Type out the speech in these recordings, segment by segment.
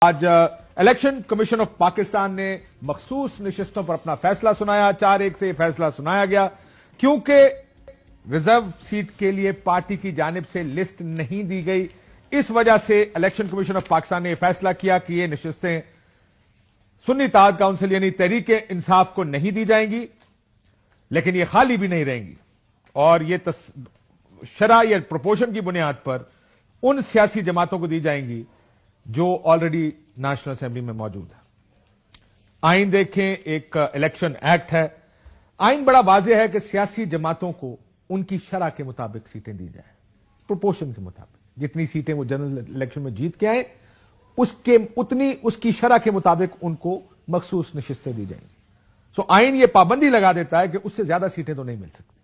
آج election commission of Pakistan نے مخصوص نشستوں پر اپنا فیصلہ سنایا. 4-1 سے یہ فیصلہ سنایا گیا کیونکہ ریزرو سیٹ کے لیے پارٹی کی جانب سے لسٹ نہیں دی گئی. اس وجہ سے الیکشن کمیشن آف پاکستان نے یہ فیصلہ کیا کہ یہ نشستیں سنی اتحاد کونسل یعنی تحریک انصاف کو نہیں دی جائیں گی، لیکن یہ خالی بھی نہیں رہیں گی اور یہ شرح یا پروپورشن کی بنیاد پر ان سیاسی جماعتوں کو دی جائیں گی جو آلریڈی نیشنل اسمبلی میں موجود ہے. آئین دیکھیں، ایک الیکشن ایکٹ ہے. آئین بڑا واضح ہے کہ سیاسی جماعتوں کو ان کی شرح کے مطابق سیٹیں دی جائیں، پروپورشن کے مطابق. جتنی سیٹیں وہ جنرل الیکشن میں جیت کے آئیں اس کی شرح کے مطابق ان کو مخصوص نشستیں دی جائیں گی. آئین یہ پابندی لگا دیتا ہے کہ اس سے زیادہ سیٹیں تو نہیں مل سکتی.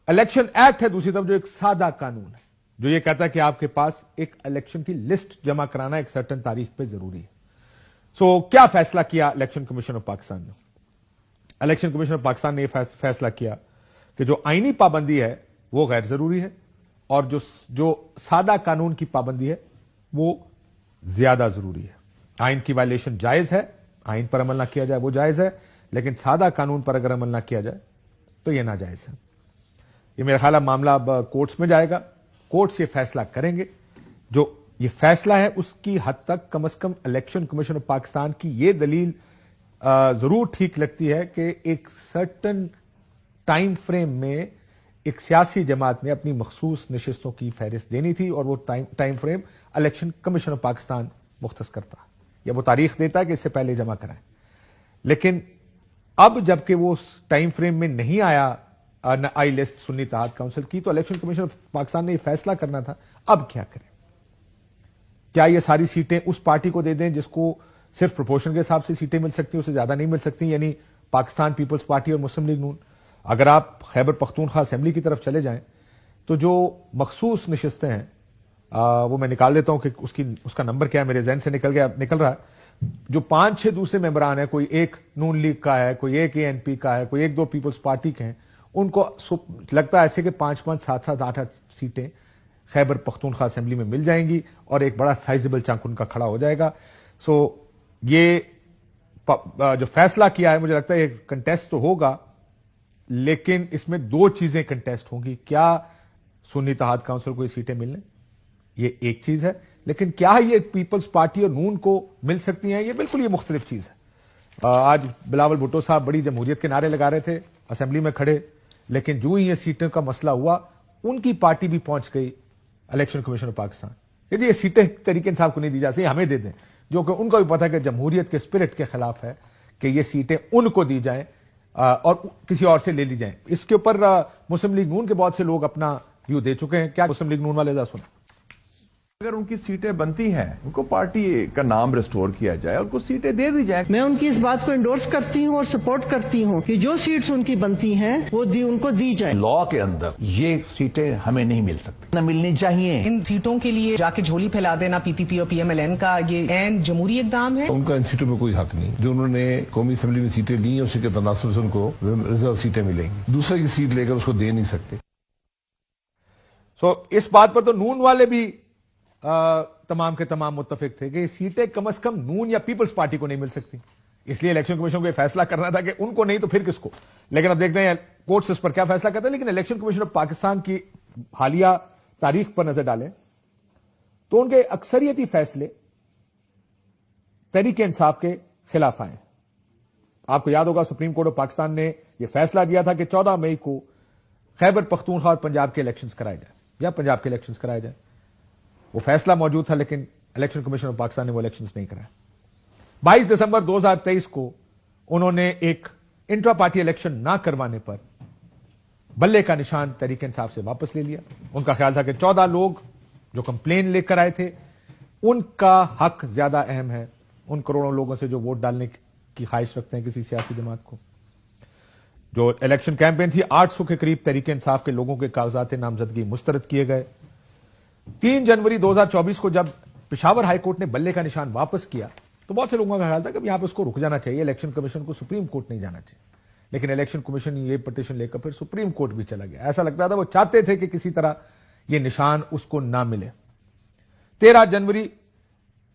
الیکشن ایکٹ ہے دوسری طرف جو ایک سادہ قانون ہے جو یہ کہتا ہے کہ آپ کے پاس ایک الیکشن کی لسٹ جمع کرانا ایک سرٹن تاریخ پہ ضروری ہے. کیا فیصلہ کیا الیکشن کمیشن آف پاکستان نے؟ الیکشن کمیشن آف پاکستان نے یہ فیصلہ کیا کہ جو آئینی پابندی ہے وہ غیر ضروری ہے اور جو سادہ قانون کی پابندی ہے وہ زیادہ ضروری ہے. آئین کی وائلیشن جائز ہے، آئین پر عمل نہ کیا جائے وہ جائز ہے، لیکن سادہ قانون پر اگر عمل نہ کیا جائے تو یہ ناجائز ہے. یہ میرا خیال ہے معاملہ اب کورٹس میں جائے گا، کورٹس یہ فیصلہ کریں گے. جو یہ فیصلہ ہے اس کی حد تک کم از کم الیکشن کمیشن آف پاکستان کی یہ دلیل ضرور ٹھیک لگتی ہے کہ ایک سرٹن ٹائم فریم میں ایک سیاسی جماعت نے اپنی مخصوص نشستوں کی فہرست دینی تھی اور وہ time frame election commission of Pakistan مختص کرتا یا وہ تاریخ دیتا ہے کہ اس سے پہلے جمع کرائیں. لیکن اب جبکہ وہ ٹائم فریم میں نہیں آئی لسٹ سنی اتحاد کونسل کی تو الیکشن کمیشن آف پاکستان نے یہ فیصلہ کرنا تھا اب کیا کریں. کیا یہ ساری سیٹیں اس پارٹی کو دے دیں جس کو صرف پروپورشن کے حساب سے سیٹیں مل سکتی ہیں، اس سے زیادہ نہیں مل سکتی، یعنی پاکستان پیپلز پارٹی اور مسلم لیگ نون؟ اگر آپ خیبر پختونخوا اسمبلی کی طرف چلے جائیں تو جو مخصوص نشستیں ہیں وہ میں نکال دیتا ہوں کہ اس کا نمبر کیا ہے، میرے ذہن سے نکل رہا ہے. جو 5-6 دوسرے ممبران ہیں، کوئی ایک نون لیگ کا ہے، کوئی ایک ANP کا ہے، کوئی 1-2 پیپلز پارٹی کے ہیں، ان کو لگتا ہے ایسے کہ 5-5, 7-7, 8-8 سیٹیں خیبر پختونخوا اسمبلی میں مل جائیں گی اور ایک بڑا سائزبل چنک ان کا کھڑا ہو جائے گا. یہ جو فیصلہ کیا ہے مجھے لگتا ہے یہ کنٹیسٹ تو ہوگا، لیکن اس میں 2 چیزیں کنٹیسٹ ہوں گی. کیا سنی اتحاد کونسل کو یہ سیٹیں ملنے، یہ ایک چیز ہے، لیکن کیا یہ پیپلز پارٹی اور نون کو مل سکتی ہیں، یہ بالکل یہ مختلف چیز ہے. آج بلاول بھٹو صاحب بڑی جمہوریت کے نعرے لگا رہے تھے اسمبلی میں کھڑے، لیکن جو ہی یہ سیٹوں کا مسئلہ ہوا ان کی پارٹی بھی پہنچ گئی الیکشن کمیشن آف پاکستان کہ یہ سیٹیں تحریک انصاف کو نہیں دی جا سکتی، ہمیں دے دیں، جو کہ ان کو بھی پتا ہے کہ جمہوریت کے اسپرٹ کے خلاف ہے کہ یہ سیٹیں ان کو دی جائیں اور کسی اور سے لے لی جائیں. اس کے اوپر مسلم لیگ نون کے بہت سے لوگ اپنا ویو دے چکے ہیں. کیا مسلم لیگ نون والے ذرا سنیں؟ اگر ان کی سیٹیں بنتی ہیں ان کو پارٹی کا نام ریسٹور کیا جائے اور کچھ سیٹیں دے دی جائیں. میں ان کی اس بات کو انڈورس کرتی ہوں اور سپورٹ کرتی ہوں کہ جو سیٹس ان کی بنتی ہیں وہ ان کو دی جائے. لا کے اندر یہ سیٹیں ہمیں نہیں مل سکتی، نہ ملنی چاہیے. ان سیٹوں کے لیے جا کے جھولی پھیلا دینا PPP اور PMLN کا یہ عین جمہوری اقدام ہے. ان کا ان سیٹوں میں کوئی حق نہیں. جو انہوں نے قومی اسمبلی میں سیٹیں لی اسی کے تناسب سے ان کو ریزرو سیٹیں ملیں گی. دوسرے کی سیٹ لے کر اس کو دے نہیں سکتے. اس بات پر تو نون والے بھی تمام کے تمام متفق تھے کہ یہ سیٹیں کم از کم نون یا پیپلز پارٹی کو نہیں مل سکتی. اس لیے الیکشن کمیشن کو یہ فیصلہ کرنا تھا کہ ان کو نہیں تو پھر کس کو. لیکن اب دیکھتے ہیں کورٹس اس پر کیا فیصلہ کرتے ہیں. لیکن الیکشن کمیشن آف پاکستان کی حالیہ تاریخ پر نظر ڈالیں تو ان کے اکثریتی فیصلے تحریک انصاف کے خلاف آئے. آپ کو یاد ہوگا سپریم کورٹ آف پاکستان نے یہ فیصلہ دیا تھا کہ 14 مئی کو خیبر پختونخوا اور پنجاب کے الیکشنز کرائے جائیں یا پنجاب کے الیکشنز کرائے جائیں. وہ فیصلہ موجود تھا لیکن الیکشن کمیشن آف پاکستان نے وہ الیکشنز نہیں کرائے. 22 دسمبر 2023 کو انہوں نے ایک انٹرا پارٹی الیکشن نہ کروانے پر بلے کا نشان تحریک انصاف سے واپس لے لیا. ان کا خیال تھا کہ 14 لوگ جو کمپلین لے کر آئے تھے ان کا حق زیادہ اہم ہے ان کروڑوں لوگوں سے جو ووٹ ڈالنے کی خواہش رکھتے ہیں کسی سیاسی جماعت کو. جو الیکشن کیمپین تھی 800 کے قریب تحریک انصاف کے لوگوں کے کاغذات نامزدگی مسترد کیے گئے. 3 جنوری 2024 کو جب پشاور ہائی کورٹ نے بلے کا نشان واپس کیا تو بہت سے لوگوں کا خیال تھا کہ یہاں پہ اس کو رک جانا چاہیے، الیکشن کمیشن کو سپریم کورٹ نہیں جانا چاہیے. لیکن الیکشن کمیشن یہ پٹیشن لے کر پھر سپریم کورٹ بھی چلا گیا. ایسا لگتا تھا وہ چاہتے تھے کہ کسی طرح یہ نشان اس کو نہ ملے. 13 جنوری